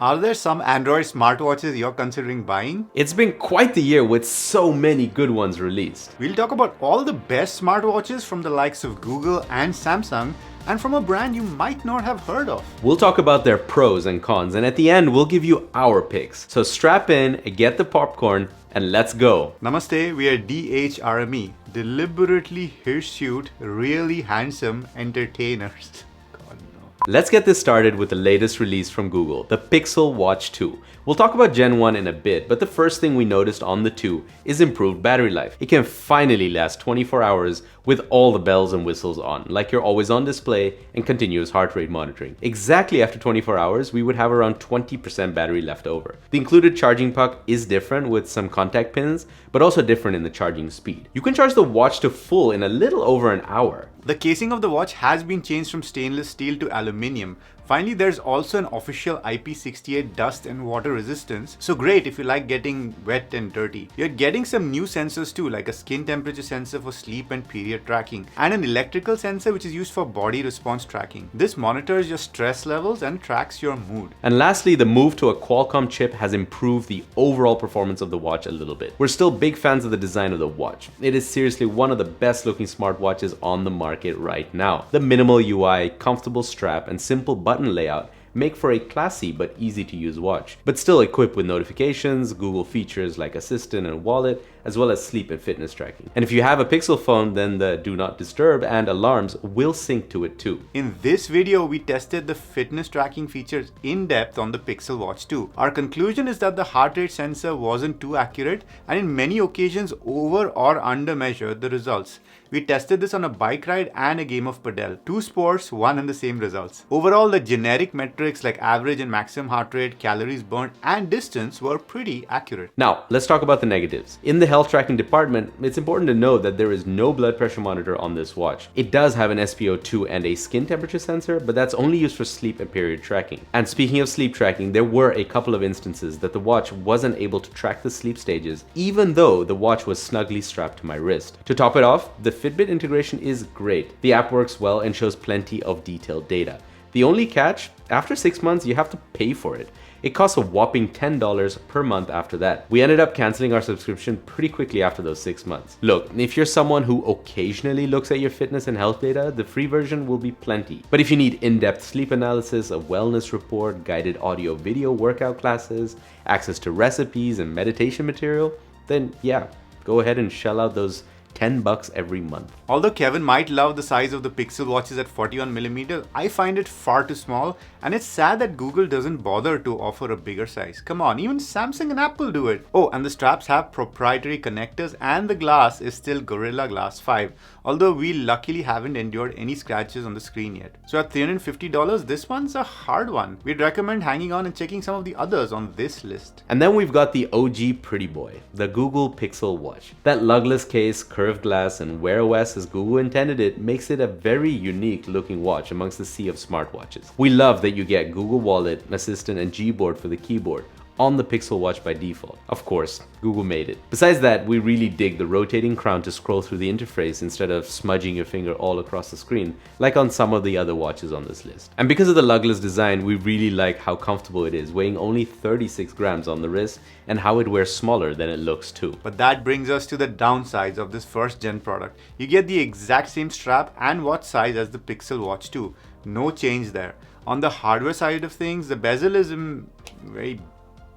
Are there some Android smartwatches you're considering buying? It's been quite the year with so many good ones released. We'll talk about all the best smartwatches from the likes of Google and Samsung, and from a brand you might not have heard of. We'll talk about their pros and cons, and at the end, we'll give you our picks. So strap in, get the popcorn, and let's go. Namaste, we are DHRME, deliberately hirsute, really handsome entertainers. Let's get this started with the latest release from Google, the Pixel Watch 2. We'll talk about Gen 1 in a bit, but the first thing we noticed on the 2 is improved battery life. It can finally last 24 hours with all the bells and whistles on, like your always on display and continuous heart rate monitoring. Exactly after 24 hours, we would have around 20% battery left over. The included charging puck is different with some contact pins, but also different in the charging speed. You can charge the watch to full in a little over an hour. The casing of the watch has been changed from stainless steel to aluminium. Finally, there's also an official IP68 dust and water resistance, so great if you like getting wet and dirty. You're getting some new sensors too, like a skin temperature sensor for sleep and period tracking, and an electrical sensor which is used for body response tracking. This monitors your stress levels and tracks your mood. And lastly, the move to a Qualcomm chip has improved the overall performance of the watch a little bit. We're still big fans of the design of the watch. It is seriously one of the best looking smartwatches on the market right now. The minimal UI, comfortable strap, and simple button layout make for a classy but easy to use watch, but still equipped with notifications, Google features like Assistant and Wallet, as well as sleep and fitness tracking. And if you have a Pixel phone, then the Do Not Disturb and alarms will sync to it too. In this video, we tested the fitness tracking features in depth on the Pixel Watch 2. Our conclusion is that the heart rate sensor wasn't too accurate and in many occasions over or under measured the results. We tested this on a bike ride and a game of padel. Two sports, one and the same results. Overall, the generic metrics like average and maximum heart rate, calories burned, and distance were pretty accurate. Now, let's talk about the negatives. In the health tracking department, it's important to know that there is no blood pressure monitor on this watch. It does have an SpO2 and a skin temperature sensor, but that's only used for sleep and period tracking. And speaking of sleep tracking, there were a couple of instances that the watch wasn't able to track the sleep stages, even though the watch was snugly strapped to my wrist. To top it off, the Fitbit integration is great. The app works well and shows plenty of detailed data. The only catch, after 6 months, you have to pay for it. It costs a whopping $10 per month after that. We ended up canceling our subscription pretty quickly after those 6 months. Look, if you're someone who occasionally looks at your fitness and health data, the free version will be plenty. But if you need in-depth sleep analysis, a wellness report, guided audio video workout classes, access to recipes and meditation material, then yeah, go ahead and shell out those $10 every month. Although Kevin might love the size of the Pixel watches at 41mm, I find it far too small, and it's sad that Google doesn't bother to offer a bigger size. Come on, even Samsung and Apple do it. Oh, and the straps have proprietary connectors and the glass is still Gorilla Glass 5, although we luckily haven't endured any scratches on the screen yet. So at $350, this one's a hard one. We'd recommend hanging on and checking some of the others on this list. And then we've got the OG pretty boy, the Google Pixel Watch. That lugless case, curved glass, and WearOS as Google intended it makes it a very unique looking watch amongst the sea of smartwatches. We love that you get Google Wallet, Assistant, and Gboard for the keyboard on the Pixel Watch by default. Of course, Google made it. Besides that, we really dig the rotating crown to scroll through the interface instead of smudging your finger all across the screen, like on some of the other watches on this list. And because of the lugless design, we really like how comfortable it is, weighing only 36 grams on the wrist, and how it wears smaller than it looks too. But that brings us to the downsides of this first gen product. You get the exact same strap and watch size as the Pixel Watch 2. No change there. On the hardware side of things, the bezel is very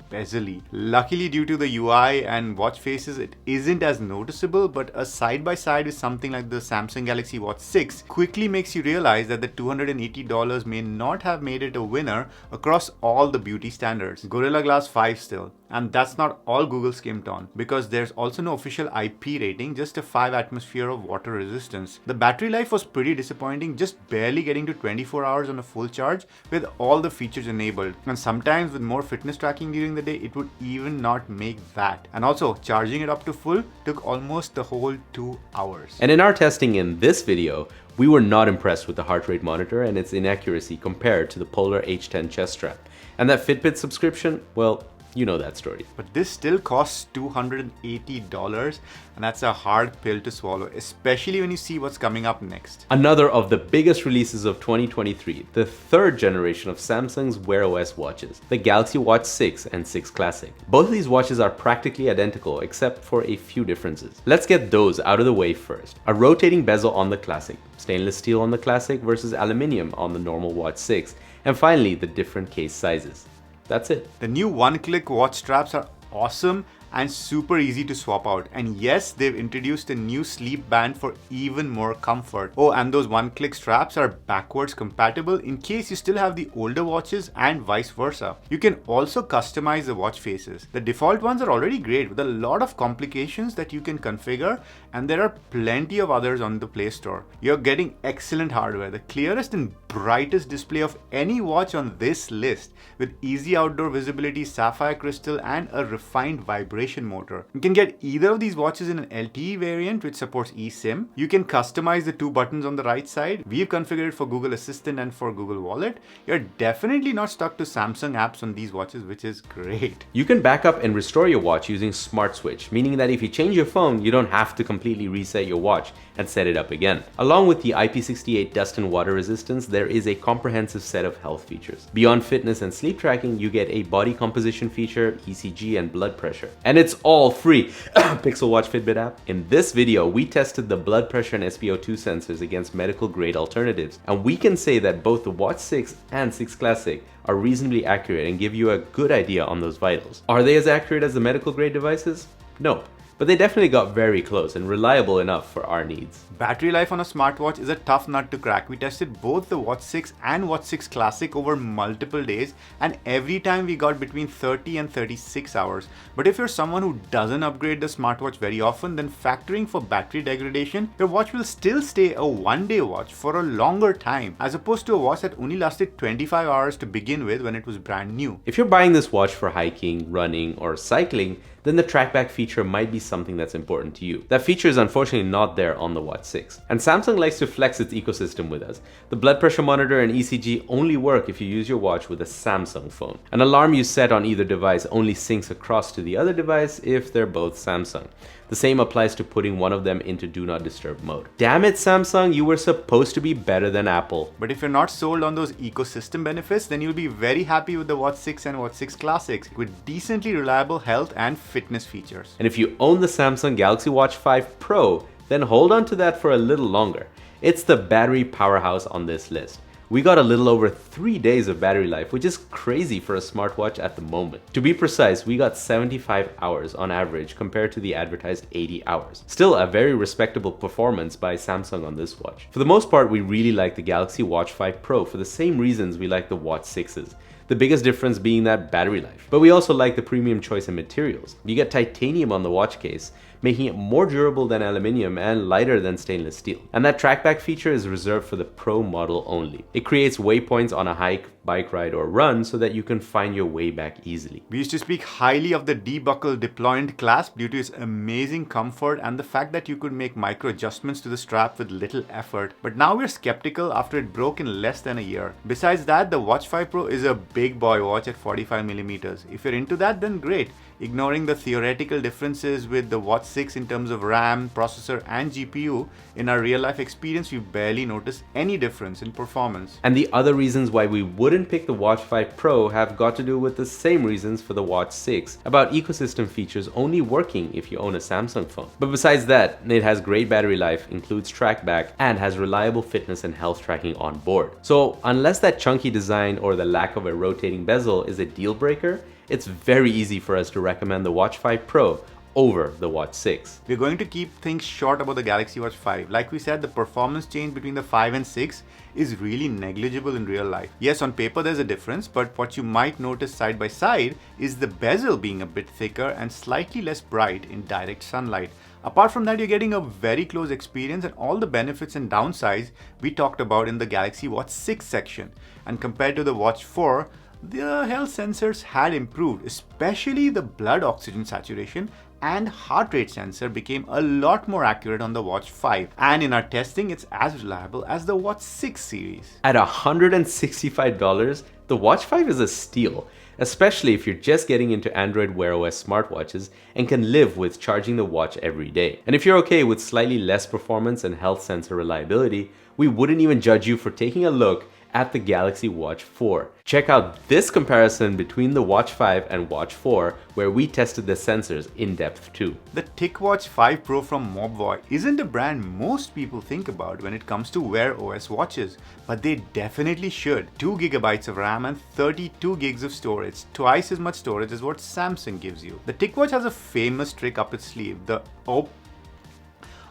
bezel-y. Luckily, due to the UI and watch faces, it isn't as noticeable, but a side-by-side with something like the Samsung Galaxy Watch 6 quickly makes you realize that the $280 may not have made it a winner across all the beauty standards. Gorilla Glass 5 still. And that's not all Google skimped on, because there's also no official IP rating, just a 5 atmosphere of water resistance. The battery life was pretty disappointing, just barely getting to 24 hours on a full charge with all the features enabled. And sometimes with more fitness tracking during the day, it would even not make that. And also, charging it up to full took almost the whole 2 hours. And in our testing in this video, we were not impressed with the heart rate monitor and its inaccuracy compared to the Polar H10 chest strap. And that Fitbit subscription, well, You know that story. But this still costs $280, and that's a hard pill to swallow, especially when you see what's coming up next. Another of the biggest releases of 2023, the third generation of Samsung's WearOS watches, the Galaxy Watch 6 and 6 Classic. Both of these watches are practically identical except for a few differences. Let's get those out of the way first. A rotating bezel on the Classic, stainless steel on the Classic versus aluminium on the normal Watch 6, and finally the different case sizes. That's it. The new one-click watch straps are awesome and super easy to swap out. And yes, they've introduced a new sleep band for even more comfort. Oh, and those one-click straps are backwards compatible in case you still have the older watches and vice versa. You can also customize the watch faces. The default ones are already great with a lot of complications that you can configure, and there are plenty of others on the Play Store. You're getting excellent hardware, the clearest and brightest display of any watch on this list, with easy outdoor visibility, sapphire crystal, and a refined vibration motor. You can get either of these watches in an LTE variant which supports eSIM. You can customize the two buttons on the right side. We've configured it for Google Assistant and for Google Wallet. You're definitely not stuck to Samsung apps on these watches, which is great. You can back up and restore your watch using Smart Switch, meaning that if you change your phone, you don't have to completely reset your watch and set it up again. Along with the IP68 dust and water resistance, there is a comprehensive set of health features. Beyond fitness and sleep tracking, you get a body composition feature, ECG, and blood pressure. And it's all free. Pixel Watch Fitbit app. In this video, we tested the blood pressure and SpO2 sensors against medical grade alternatives, and we can say that both the Watch 6 and 6 Classic are reasonably accurate and give you a good idea on those vitals. Are they as accurate as the medical grade devices? No. But they definitely got very close and reliable enough for our needs. Battery life on a smartwatch is a tough nut to crack. We tested both the Watch 6 and Watch 6 Classic over multiple days, and every time we got between 30 and 36 hours. But if you're someone who doesn't upgrade the smartwatch very often, then factoring for battery degradation, your watch will still stay a one-day watch for a longer time, as opposed to a watch that only lasted 25 hours to begin with when it was brand new. If you're buying this watch for hiking, running, or cycling, then the trackback feature might be something that's important to you. That feature is unfortunately not there on the Watch 6. And Samsung likes to flex its ecosystem with us. The blood pressure monitor and ECG only work if you use your watch with a Samsung phone. An alarm you set on either device only syncs across to the other device if they're both Samsung. The same applies to putting one of them into Do Not Disturb mode. Damn it, Samsung, you were supposed to be better than Apple. But if you're not sold on those ecosystem benefits, then you'll be very happy with the Watch 6 and Watch 6 Classics with decently reliable health and fitness features. And if you own the Samsung Galaxy Watch 5 Pro, then hold on to that for a little longer. It's the battery powerhouse on this list. We got a little over 3 days of battery life, which is crazy for a smartwatch at the moment. To be precise, we got 75 hours on average compared to the advertised 80 hours. Still a very respectable performance by Samsung on this watch. For the most part, we really like the Galaxy Watch 5 Pro for the same reasons we like the Watch 6s. The biggest difference being that battery life. But we also like the premium choice in materials. You get titanium on the watch case, making it more durable than aluminium and lighter than stainless steel. And that trackback feature is reserved for the Pro model only. It creates waypoints on a hike, bike ride, or run so that you can find your way back easily. We used to speak highly of the debuckle deployant clasp due to its amazing comfort and the fact that you could make micro adjustments to the strap with little effort. But now we're skeptical after it broke in less than a year. Besides that, the Watch 5 Pro is a big boy watch at 45mm. If you're into that, then great. Ignoring the theoretical differences with the Watch 6 in terms of RAM, processor, and GPU, in our real-life experience, we barely notice any difference in performance. And the other reasons why we wouldn't pick the Watch 5 Pro have got to do with the same reasons for the Watch 6, about ecosystem features only working if you own a Samsung phone. But besides that, it has great battery life, includes trackback, and has reliable fitness and health tracking on board. So unless that chunky design or the lack of a rotating bezel is a deal breaker, it's very easy for us to recommend the Watch 5 Pro over the Watch 6. We're going to keep things short about the Galaxy Watch 5. Like we said, the performance change between the 5 and 6 is really negligible in real life. Yes, on paper there's a difference, but what you might notice side by side is the bezel being a bit thicker and slightly less bright in direct sunlight. Apart from that, you're getting a very close experience and all the benefits and downsides we talked about in the Galaxy Watch 6 section. And compared to the Watch 4, the health sensors had improved, especially the blood oxygen saturation and heart rate sensor became a lot more accurate on the Watch 5. And in our testing, it's as reliable as the Watch 6 series. At $165, the Watch 5 is a steal. especially if you're just getting into Android Wear OS smartwatches and can live with charging the watch every day. And if you're okay with slightly less performance and health sensor reliability, we wouldn't even judge you for taking a look at the Galaxy Watch 4. Check out this comparison between the Watch 5 and Watch 4, where we tested the sensors in depth too. The TicWatch 5 Pro from Mobvoi isn't a brand most people think about when it comes to Wear OS watches, but they definitely should. 2 GB of RAM and 32 gigs of storage, twice as much storage as what Samsung gives you. The TicWatch has a famous trick up its sleeve, the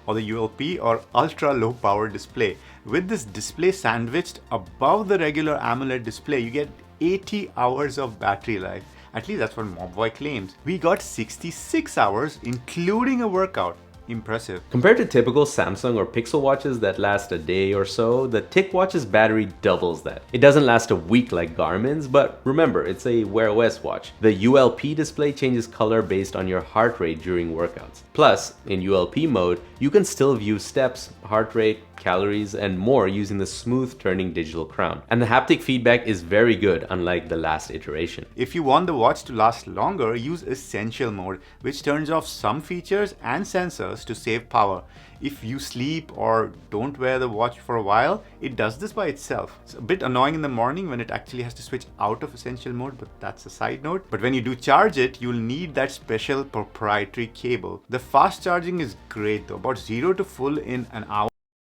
ULP or ultra low power display. With this display sandwiched above the regular AMOLED display, you get 80 hours of battery life. At least that's what Mobvoi claims. We got 66 hours including a workout. Impressive. Compared to typical Samsung or Pixel watches that last a day or so, the TicWatch's battery doubles that. It doesn't last a week like Garmin's, but remember, it's a Wear OS watch. The ULP display changes color based on your heart rate during workouts. Plus, in ULP mode, you can still view steps, heart rate, calories, and more using the smooth turning digital crown. And the haptic feedback is very good, unlike the last iteration. If you want the watch to last longer, use Essential mode, which turns off some features and sensors to save power. If you sleep or don't wear the watch for a while, it does this by itself. It's a bit annoying in the morning when it actually has to switch out of Essential mode, but that's a side note. But when you do charge it, you'll need that special proprietary cable. The fast charging is great though, about 0 to full in an hour.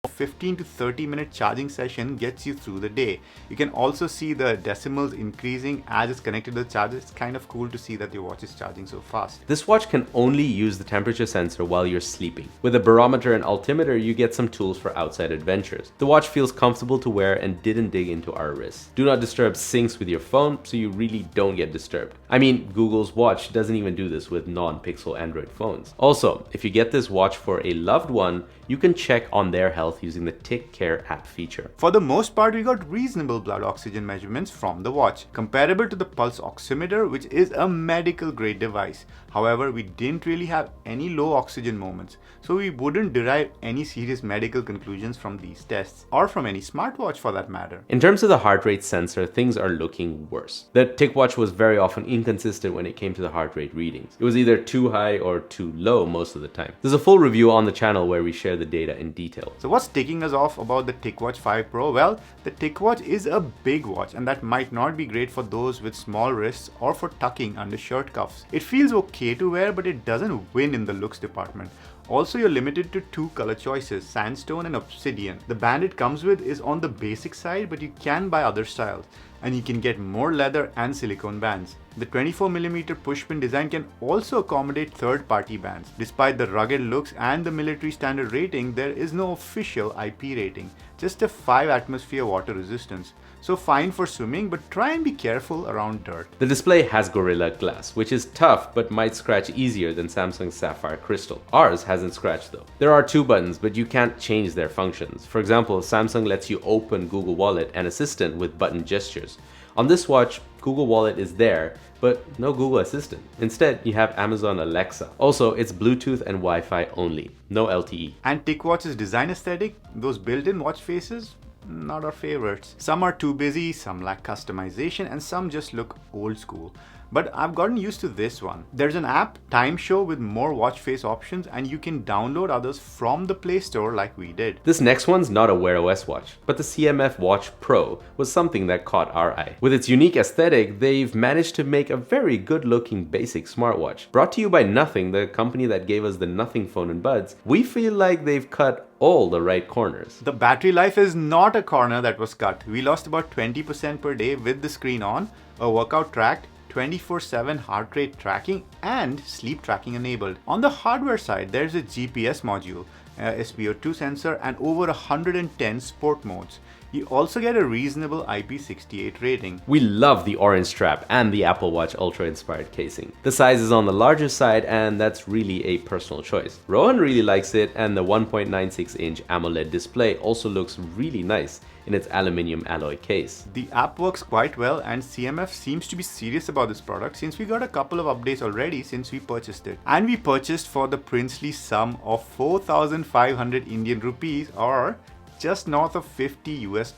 15 to 30 minute charging session gets you through the day. You can also see the decimals increasing as it's connected to the charger. It's kind of cool to see that your watch is charging so fast. This watch can only use the temperature sensor while you're sleeping. With a barometer and altimeter, you get some tools for outside adventures. The watch feels comfortable to wear and didn't dig into our wrists. Do not disturb syncs with your phone, so you really don't get disturbed. I mean, Google's watch doesn't even do this with non-Pixel Android phones. Also, if you get this watch for a loved one, you can check on their health using the TicCare app feature. For the most part, we got reasonable blood oxygen measurements from the watch, comparable to the pulse oximeter, which is a medical grade device. However, we didn't really have any low oxygen moments, so we wouldn't derive any serious medical conclusions from these tests, or from any smartwatch for that matter. In terms of the heart rate sensor, things are looking worse. The TicWatch was very often inconsistent when it came to the heart rate readings. It was either too high or too low most of the time. There's a full review on the channel where we share the data in detail. So what's ticking us off about the TicWatch 5 Pro? Well, the TicWatch is a big watch, and that might not be great for those with small wrists or for tucking under shirt cuffs. It feels okay to wear, but it doesn't win in the looks department. Also, you're limited to 2 color choices, sandstone and obsidian. The band it comes with is on the basic side, but you can buy other styles, and you can get more leather and silicone bands. The 24mm pushpin design can also accommodate third-party bands. Despite the rugged looks and the military standard rating, there is no official IP rating, just a 5 atmosphere water resistance. So fine for swimming, but try and be careful around dirt. The display has Gorilla Glass, which is tough but might scratch easier than Samsung's Sapphire Crystal. Ours hasn't scratched though. There are 2 buttons, but you can't change their functions. For example, Samsung lets you open Google Wallet and Assistant with button gestures. On this watch, Google Wallet is there, but no Google Assistant. Instead, you have Amazon Alexa. Also, it's Bluetooth and Wi-Fi only, no LTE. And TicWatch's design aesthetic, those built-in watch faces, not our favorites. Some are too busy, some lack customization, and some just look old school. But I've gotten used to this one. There's an app, Time Show, with more watch face options, and you can download others from the Play Store like we did. This next one's not a Wear OS watch, but the CMF Watch Pro was something that caught our eye. With its unique aesthetic, they've managed to make a very good looking basic smartwatch. Brought to you by Nothing, the company that gave us the Nothing phone and buds, we feel like they've cut all the right corners. The battery life is not a corner that was cut. We lost about 20% per day with the screen on, a workout tracked, 24/7 heart rate tracking, and sleep tracking enabled. On the hardware side, there's a GPS module, SpO2 sensor, and over 110 sport modes. You also get a reasonable IP68 rating. We love the orange strap and the Apple Watch Ultra inspired casing. The size is on the larger side, and that's really a personal choice. Rohan really likes it, and the 1.96-inch AMOLED display also looks really nice in its aluminium alloy case. The app works quite well, and CMF seems to be serious about this product since we got a couple of updates already since we purchased it. And we purchased for the princely sum of 4,500 Indian rupees, or just north of $50 US.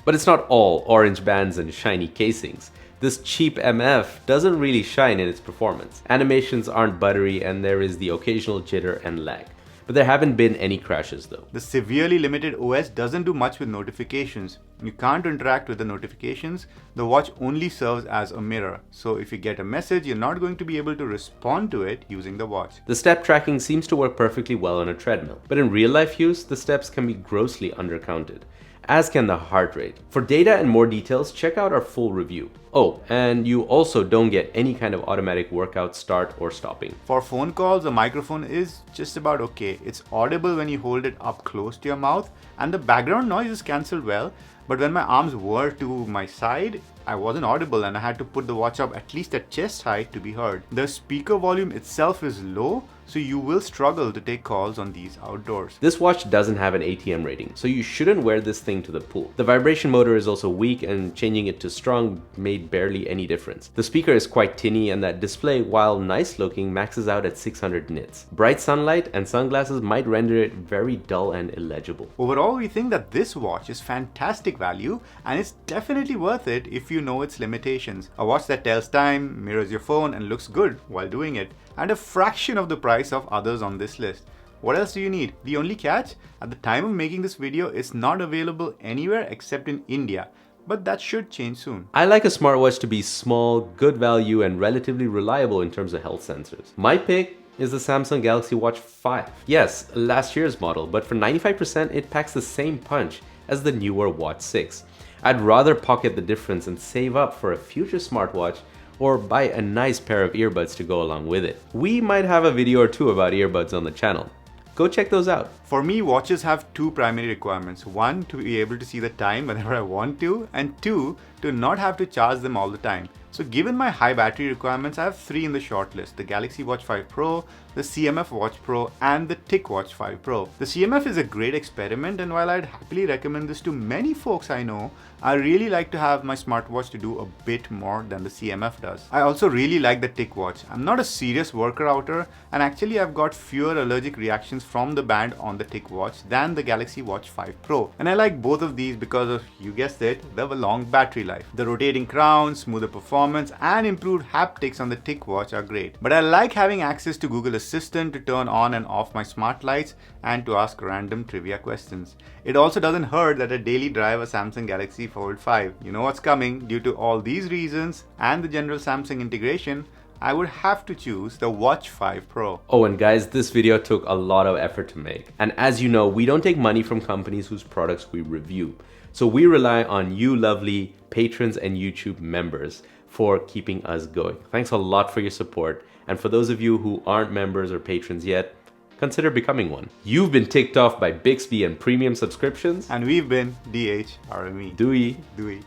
But it's not all orange bands and shiny casings. This cheap MF doesn't really shine in its performance. Animations aren't buttery and there is the occasional jitter and lag. But there haven't been any crashes though. The severely limited OS doesn't do much with notifications. You can't interact with the notifications. The watch only serves as a mirror. So if you get a message, you're not going to be able to respond to it using the watch. The step tracking seems to work perfectly well on a treadmill, but in real life use, the steps can be grossly undercounted, as can the heart rate. For data and more details, check out our full review. Oh, and you also don't get any kind of automatic workout start or stopping. For phone calls, the microphone is just about okay. It's audible when you hold it up close to your mouth, and the background noise is cancelled well, but when my arms were to my side, I wasn't audible and I had to put the watch up at least at chest height to be heard. The speaker volume itself is low, so you will struggle to take calls on these outdoors. This watch doesn't have an ATM rating, so you shouldn't wear this thing to the pool. The vibration motor is also weak and changing it to strong made barely any difference. The speaker is quite tinny and that display, while nice looking, maxes out at 600 nits. Bright sunlight and sunglasses might render it very dull and illegible. Overall, we think that this watch is fantastic value and it's definitely worth it if you know its limitations. A watch that tells time, mirrors your phone and looks good while doing it, and a fraction of the price of others on this list. What else do you need? The only catch? At the time of making this video, it's not available anywhere except in India, but that should change soon. I like a smartwatch to be small, good value, and relatively reliable in terms of health sensors. My pick is the Samsung Galaxy Watch 5. Yes, last year's model, but for 95% it packs the same punch as the newer Watch 6. I'd rather pocket the difference and save up for a future smartwatch or buy a nice pair of earbuds to go along with it. We might have a video or two about earbuds on the channel. Go check those out. For me, watches have two primary requirements. One, to be able to see the time whenever I want to, and two, to not have to charge them all the time. So given my high battery requirements, I have three in the short list: the Galaxy Watch 5 Pro, the CMF Watch Pro, and the TicWatch 5 Pro. The CMF is a great experiment, and while I'd happily recommend this to many folks I know, I really like to have my smartwatch to do a bit more than the CMF does. I also really like the TicWatch. I'm not a serious worker outer, and actually I've got fewer allergic reactions from the band on the TicWatch than the Galaxy Watch 5 Pro. And I like both of these because of, you guessed it, the long battery life. The rotating crown, smoother performance, and improved haptics on the TicWatch are great. But I like having access to Google Assistant to turn on and off my smart lights and to ask random trivia questions. It also doesn't hurt that I daily drive a Samsung Galaxy Fold 5. You know what's coming. Due to all these reasons and the general Samsung integration, I would have to choose the Watch 5 Pro. Oh, and guys, this video took a lot of effort to make. And as you know, we don't take money from companies whose products we review. So we rely on you lovely patrons and YouTube members for keeping us going. Thanks a lot for your support. And for those of you who aren't members or patrons yet, consider becoming one. You've been ticked off by Bixby and premium subscriptions. And we've been DHRME. Dewey. Dewey.